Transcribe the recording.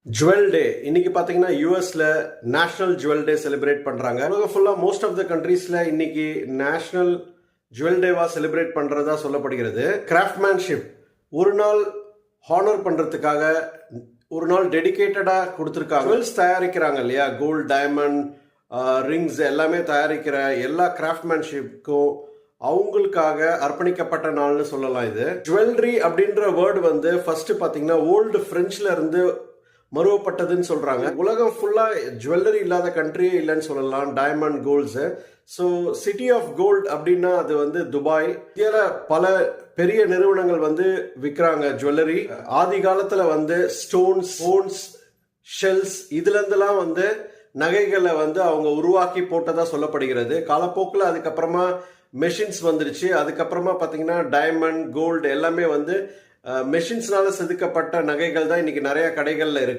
Jewel டே இன்னைக்கு பாத்தீங்கன்னா யூஎஸ்ல நேஷனல் ஜுவல் டே செலிப்ரேட் பண்றாங்க. உலகம் ஃபுல்லா மோஸ்ட் ஆஃப் த கண்ட்ரீஸ்ல இன்னைக்கு நேஷனல் ஜுவல் டேவா செலிப்ரேட் பண்றதா சொல்லப்படுகிறது. கிராஃப்ட்மேன்ஷிப் ஒரு நாள் ஹானர் பண்றதுக்காக ஒரு நாள் டெடிகேட்டடா கொடுத்துருக்காங்க. ஜுவல்ஸ் தயாரிக்கிறாங்க இல்லையா, கோல்ட், டைமண்ட், ரிங்ஸ் எல்லாமே தயாரிக்கிற எல்லா கிராஃப்ட்மேன்ஷிப்க்கும் அவங்களுக்காக அர்ப்பணிக்கப்பட்ட நாள்னு சொல்லலாம். இது ஜுவல்லரி அப்படின்ற வேர்டு வந்து ஃபர்ஸ்ட் பாத்தீங்கன்னா ஓல்டு பிரெஞ்சுல இருந்து மறுவப்பட்டதுன்னு சொல்றாங்க. உலகம் ஃபுல்லா ஜுவல்லரி இல்லாத கண்ட்ரியே இல்லைன்னு சொல்லலாம். Diamond, golds. So city of gold அப்படின்னா அது வந்து துபாய். இந்தியால பல பெரிய நிறுவனங்கள் வந்து விற்கிறாங்க ஜுவல்லரி. ஆதி காலத்துல வந்து ஸ்டோன்ஸ், ஷெல்ஸ் இதுல இருந்தெல்லாம் வந்து நகைகளை வந்து அவங்க உருவாக்கி போட்டதா சொல்லப்படுகிறது. காலப்போக்கில் அதுக்கப்புறமா மெஷின்ஸ் வந்துருச்சு. அதுக்கப்புறமா பாத்தீங்கன்னா டைமண்ட், கோல்டு எல்லாமே வந்து மெஷின்ஸ்னால செதுக்கப்பட்ட நகைகள் தான் இன்னைக்கு நிறைய கடைகள்ல இருக்கு.